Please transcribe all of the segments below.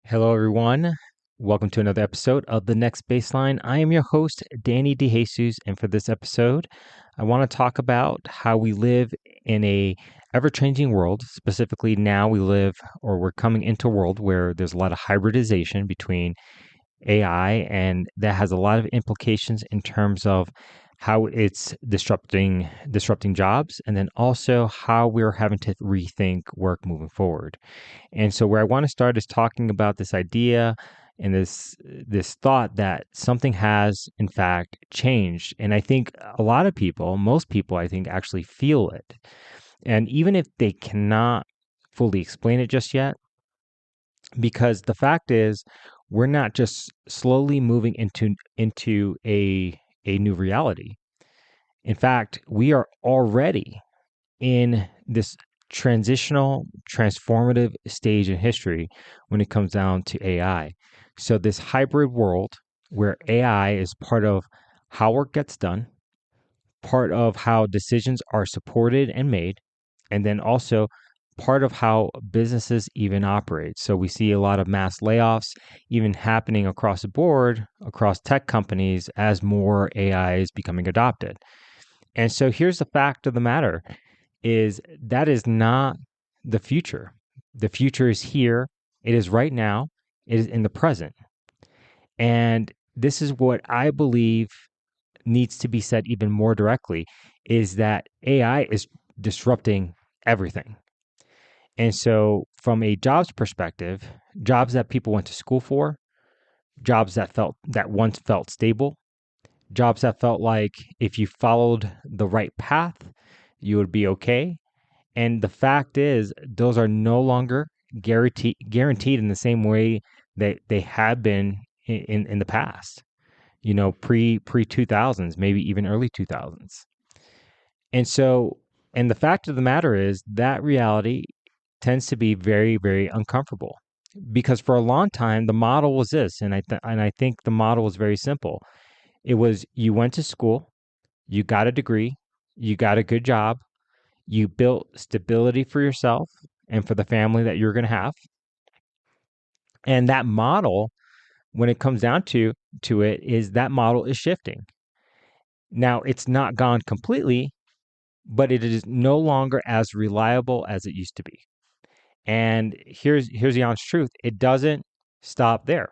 Hello, everyone. Welcome to another episode of The Next Baseline. I am your host, Danny DeJesus, and for this episode, I want to talk about how we live in a ever-changing world. Specifically, now we're coming into a world where there's a lot of hybridization between AI, and that has a lot of implications in terms of how it's disrupting jobs, and then also how we're having to rethink work moving forward. And so where I want to start is talking about this idea and this thought that something has in fact changed. And I think a lot of people, most people I think actually feel it. And even if they cannot fully explain it just yet, because the fact is we're not just slowly moving into a new reality. In fact, we are already in this transitional, transformative stage in history when it comes down to AI. So, this hybrid world where AI is part of how work gets done, part of how decisions are supported and made, and then also part of how businesses even operate. So, we see a lot of mass layoffs even happening across the board, across tech companies, as more AI is becoming adopted. And so, here's the fact of the matter is that is not the future. The future is here. It is right now. It is in the present. And this is what I believe needs to be said even more directly is that AI is disrupting everything. And so from a jobs perspective, jobs that people went to school for, jobs that once felt stable, jobs that felt like if you followed the right path, you would be okay. And the fact is, those are no longer guaranteed in the same way that they had been in the past. You know, pre 2000s, maybe even early 2000s. And so, and the fact of the matter is that reality tends to be very, very uncomfortable because for a long time the model was this, and I think the model was very simple. It was you went to school, you got a degree, you got a good job, you built stability for yourself and for the family that you're going to have. And that model, when it comes down to it, is that model is shifting. Now, it's not gone completely, but it is no longer as reliable as it used to be. And here's the honest truth. It doesn't stop there.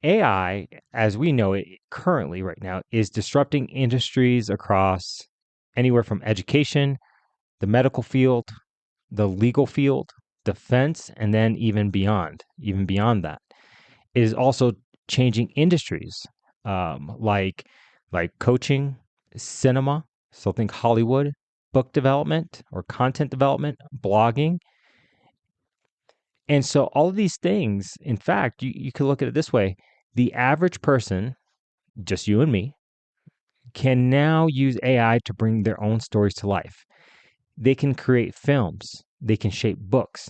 AI, as we know it currently right now, is disrupting industries across anywhere from education, the medical field, the legal field, defense, and then even beyond that. It is also changing industries like coaching, cinema, so think Hollywood, book development or content development, blogging. And so all of these things, in fact, you could look at it this way. The average person, just you and me, can now use AI to bring their own stories to life. They can create films, they can shape books,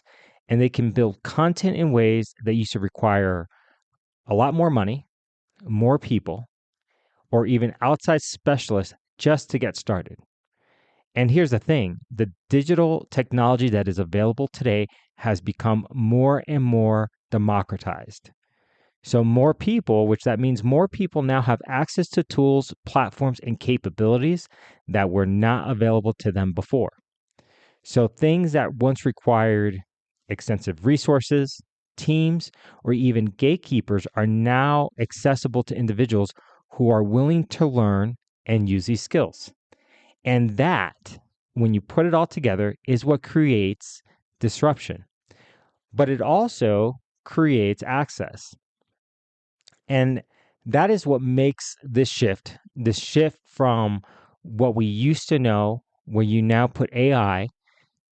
and they can build content in ways that used to require a lot more money, more people, or even outside specialists just to get started. And here's the thing, the digital technology that is available today has become more and more democratized. So more people, which that means more people now have access to tools, platforms, and capabilities that were not available to them before. So things that once required extensive resources, teams, or even gatekeepers are now accessible to individuals who are willing to learn and use these skills. And that, when you put it all together, is what creates disruption. But it also creates access. And that is what makes this shift from what we used to know, where you now put AI.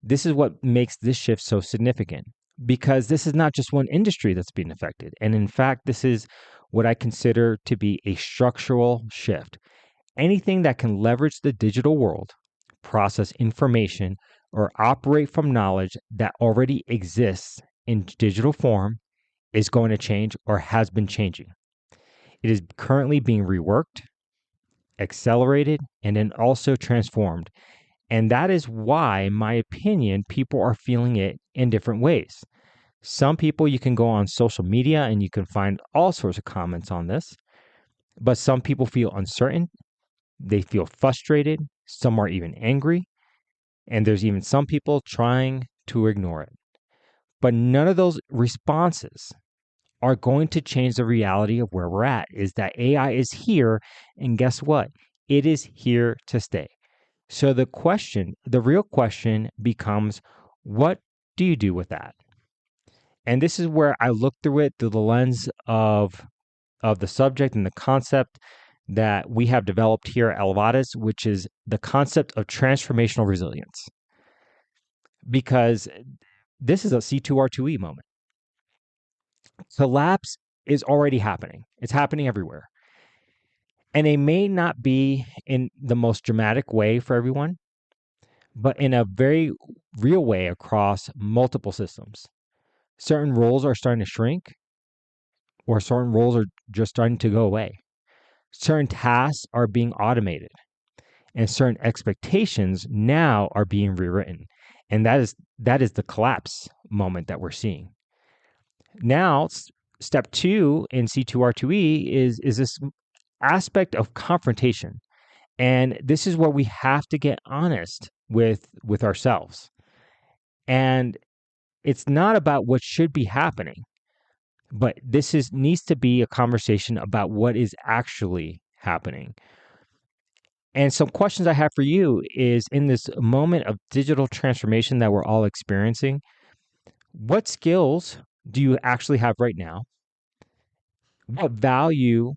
This is what makes this shift so significant because this is not just one industry that's being affected. And in fact, this is what I consider to be a structural shift. Anything that can leverage the digital world, process information, or operate from knowledge that already exists in digital form is going to change or has been changing. It is currently being reworked, accelerated, and then also transformed. And that is why, in my opinion, people are feeling it in different ways. Some people, you can go on social media and you can find all sorts of comments on this, but some people feel uncertain. They feel frustrated. Some are even angry. And there's even some people trying to ignore it. But none of those responses are going to change the reality of where we're at, is that AI is here. And guess what? It is here to stay. So the real question becomes, what do you do with that? And this is where I look through it through the lens of the subject and the concept that we have developed here at Elevatis, which is the concept of transformational resilience. Because this is a C2R2E moment. Collapse is already happening. It's happening everywhere. And it may not be in the most dramatic way for everyone, but in a very real way across multiple systems. Certain roles are starting to shrink, or certain roles are just starting to go away. Certain tasks are being automated, and certain expectations now are being rewritten. And that is the collapse moment that we're seeing. Now, step 2 in C2R2E is this aspect of confrontation. And this is where we have to get honest with ourselves. And it's not about what should be happening, but needs to be a conversation about what is actually happening. And some questions I have for you is, in this moment of digital transformation that we're all experiencing, what skills do you actually have right now? What value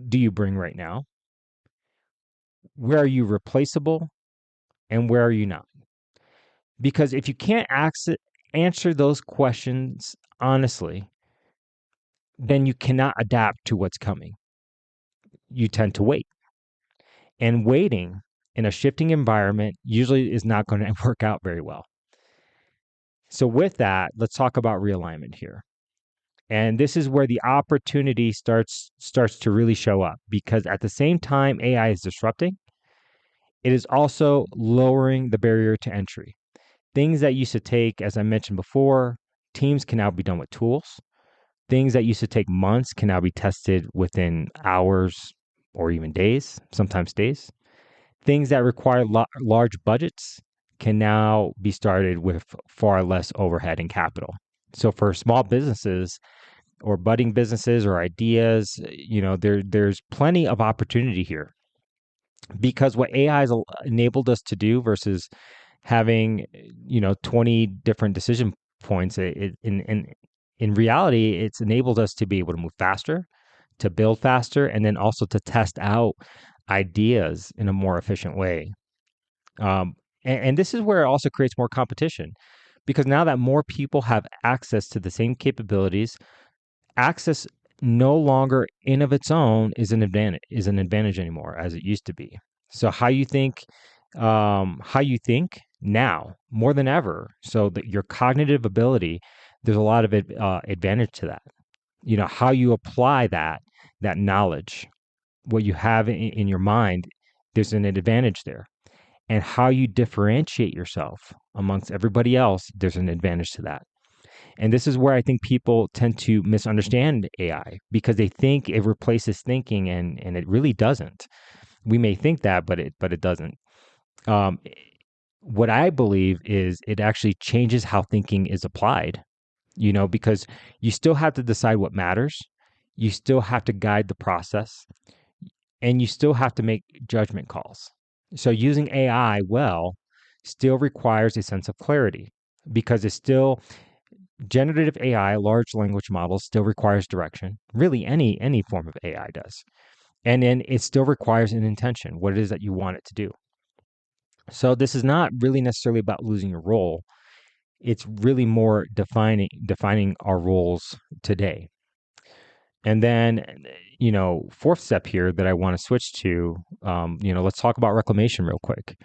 do you bring right now? Where are you replaceable and where are you not? Because if you can't answer those questions honestly, then you cannot adapt to what's coming. You tend to wait. And waiting in a shifting environment usually is not going to work out very well. So with that, let's talk about realignment here. And this is where the opportunity starts to really show up, because at the same time AI is disrupting, it is also lowering the barrier to entry. Things that used to take, as I mentioned before, teams can now be done with tools. Things that used to take months can now be tested within hours or even days, sometimes days. Things that require large budgets can now be started with far less overhead and capital. So for small businesses or budding businesses or ideas, there's plenty of opportunity here, because what AI has enabled us to do versus having 20 different decision points, in reality, it's enabled us to be able to move faster, to build faster, and then also to test out ideas in a more efficient way. And this is where it also creates more competition, because now that more people have access to the same capabilities, access no longer in of its own is an advantage anymore as it used to be. So how you think now more than ever, so that your cognitive ability, there's a lot of advantage to that. How you apply that knowledge, what you have in your mind, there's an advantage there. And how you differentiate yourself amongst everybody else, there's an advantage to that. And this is where I think people tend to misunderstand AI, because they think it replaces thinking, and it really doesn't. We may think that, but it doesn't. Um, what I believe is it actually changes how thinking is applied, because you still have to decide what matters. You still have to guide the process, and you still have to make judgment calls. So using AI well still requires a sense of clarity, because it's still generative AI, large language models, still requires direction. Really, any form of AI does. And then it still requires an intention, what it is that you want it to do. So this is not really necessarily about losing your role. It's really more defining our roles today. And then, fourth step here that I want to switch to, let's talk about reclamation real quick.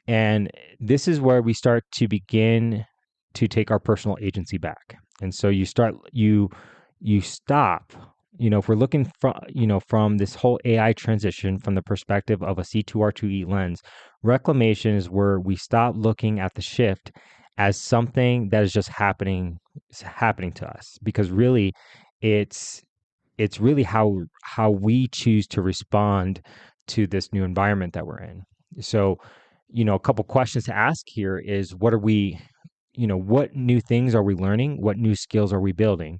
And this is where we start to begin to take our personal agency back. And so you stop, if we're looking from this whole AI transition from the perspective of a C2R2E lens, reclamation is where we stop looking at the shift as something that is just happening is happening to us, because really it's really how we choose to respond to this new environment that we're in. So, a couple questions to ask here is, what are we, what new things are we learning? What new skills are we building?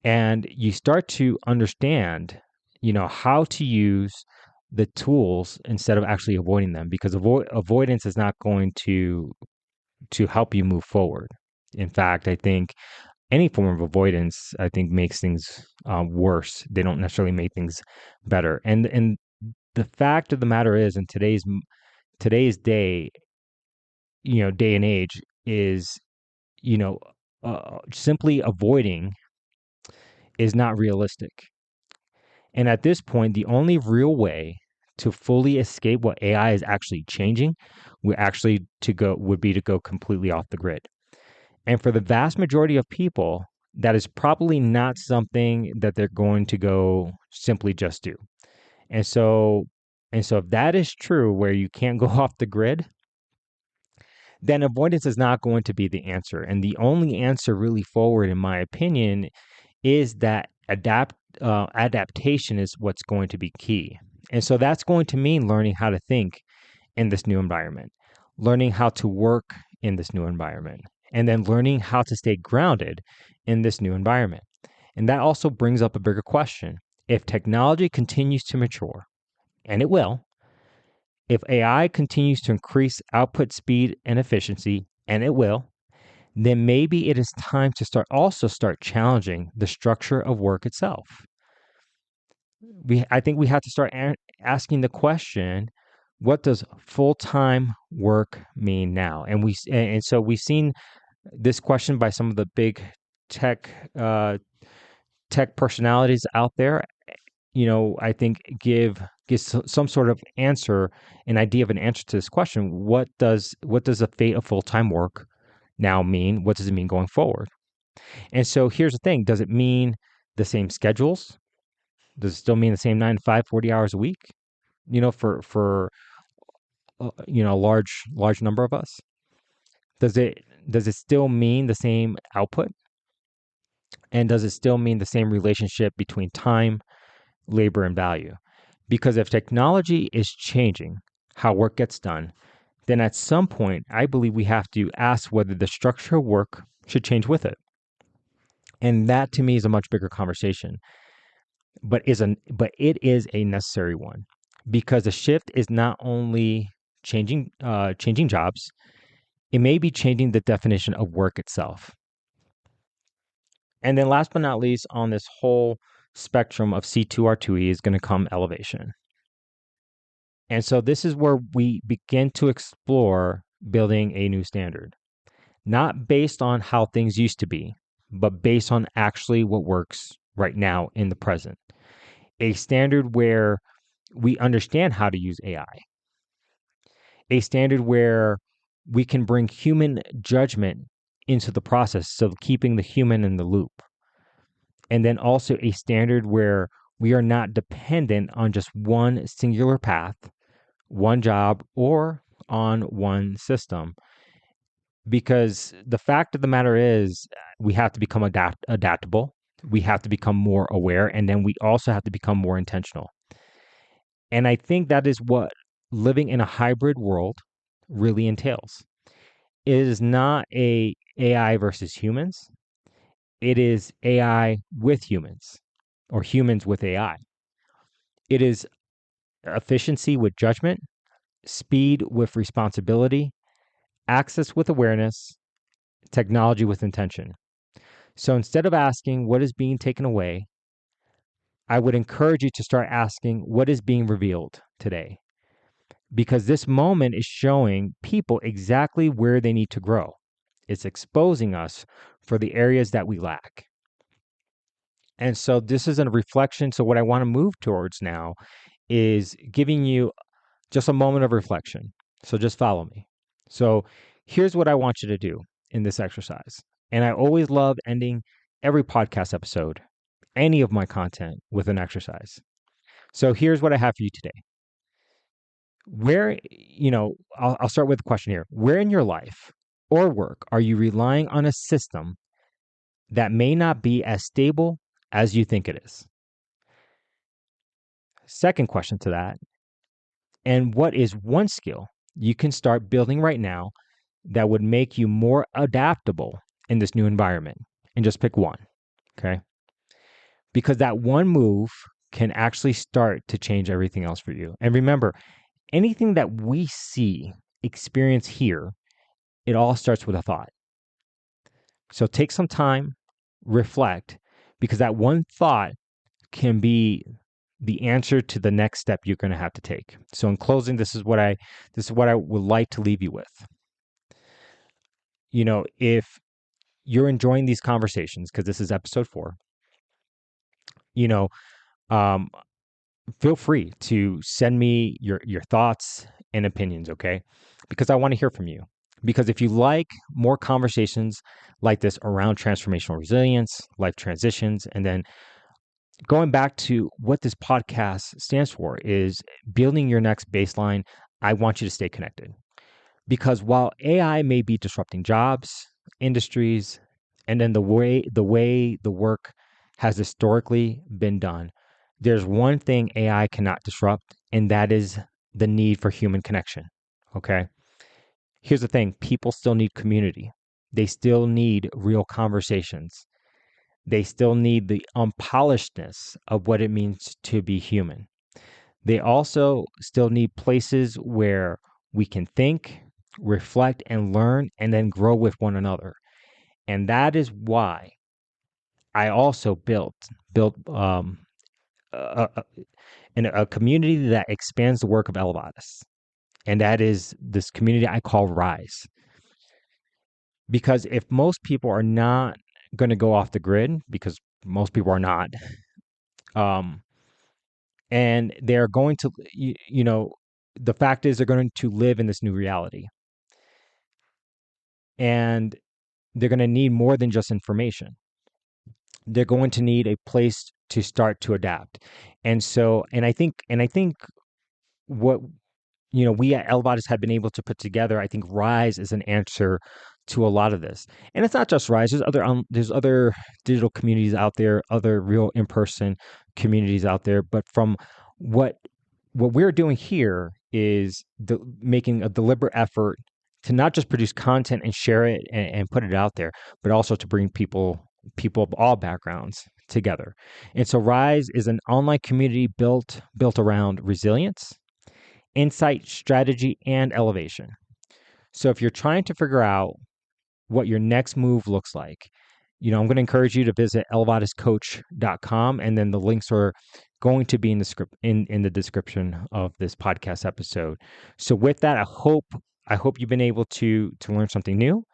And you start to understand, how to use the tools instead of actually avoiding them, because avoidance is not going to help you move forward. In fact, I think any form of avoidance, I think, makes things worse. They don't necessarily make things better. And the fact of the matter is, in today's day, day and age, is, you know, simply avoiding is not realistic. And at this point, the only real way to fully escape what AI is actually changing would be to go completely off the grid. And for the vast majority of people, that is probably not something that they're going to go simply just do. And so if that is true, where you can't go off the grid, then avoidance is not going to be the answer. And the only answer really forward, in my opinion, is that adaptation is what's going to be key. And so that's going to mean learning how to think in this new environment, learning how to work in this new environment, and then learning how to stay grounded in this new environment. And that also brings up a bigger question. If technology continues to mature, and it will, if AI continues to increase output speed and efficiency, and it will, then maybe it is time to start challenging the structure of work itself. I think we have to start asking the question, what does full-time work mean now? And so we've seen this question by some of the big tech tech personalities out there. I think give some sort of answer, an idea of an answer to this question. What does the fate of full-time work now mean? What does it mean going forward? And so here's the thing: does it mean the same schedules? Does it still mean the same 9 to 5, 40 hours a week? For a large number of us. Does it still mean the same output? And does it still mean the same relationship between time, labor, and value? Because if technology is changing how work gets done, then at some point, I believe we have to ask whether the structure of work should change with it. And that, to me, is a much bigger conversation, but it is a necessary one, because the shift is not only changing jobs, it may be changing the definition of work itself. And then last but not least, on this whole spectrum of C2R2E is going to come elevation. And so this is where we begin to explore building a new standard, not based on how things used to be, but based on actually what works right now in the present. A standard where we understand how to use AI, a standard where we can bring human judgment into the process, so keeping the human in the loop. And then also a standard where we are not dependent on just one singular path, one job, or on one system. Because the fact of the matter is, we have to become adaptable. We have to become more aware, and then we also have to become more intentional. And I think that is what living in a hybrid world really entails. It is not a AI versus humans. It is AI with humans, or humans with AI. It is efficiency with judgment, speed with responsibility, access with awareness, technology with intention. So instead of asking what is being taken away, I would encourage you to start asking what is being revealed today. Because this moment is showing people exactly where they need to grow. It's exposing us for the areas that we lack. And so this is a reflection. So what I want to move towards now is giving you just a moment of reflection. So just follow me. So here's what I want you to do in this exercise. And I always love ending every podcast episode, any of my content, with an exercise. So here's what I have for you today. I'll start with a question here. Where in your life or work are you relying on a system that may not be as stable as you think it is? Second question to that, and what is one skill you can start building right now that would make you more adaptable in this new environment? And just pick one, okay? Because that one move can actually start to change everything else for you. And remember, anything that we see, experience, hear, it all starts with a thought. So take some time, reflect, because that one thought can be the answer to the next step you're going to have to take. So in closing, this is what I would like to leave you with. If you're enjoying these conversations, because this is episode 4, you know, um, feel free to send me your thoughts and opinions, okay? Because I want to hear from you. Because if you like more conversations like this around transformational resilience, life transitions, and then going back to what this podcast stands for is building your next baseline, I want you to stay connected. Because while AI may be disrupting jobs, industries, and then the way the work has historically been done, there's one thing AI cannot disrupt, and that is the need for human connection. Okay? Here's the thing, people still need community. They still need real conversations. They still need the unpolishedness of what it means to be human. They also still need places where we can think, reflect, and learn, and then grow with one another. And that is why I also built a, a, a community that expands the work of Elevatus. And that is this community I call Rise. Because if most people are not going to go off the grid, because most people are not, um, and they're going to, the fact is they're going to live in this new reality. And they're going to need more than just information. They're going to need a place to start to adapt. And I think what we at Elvatus have been able to put together, I think Rise is an answer to a lot of this. And it's not just Rise. There's other digital communities out there, other real in-person communities out there. But from what we're doing here is making a deliberate effort to not just produce content and share it and put it out there, but also to bring people of all backgrounds together. And so Rise is an online community built around resilience, insight, strategy, and elevation. So if you're trying to figure out what your next move looks like, I'm going to encourage you to visit elevatuscoach.com, and then the links are going to be in the script in the description of this podcast episode. So with that, I hope you've been able to learn something new.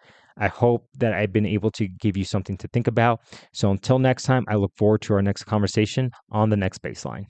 I hope that I've been able to give you something to think about. So until next time, I look forward to our next conversation on the next baseline.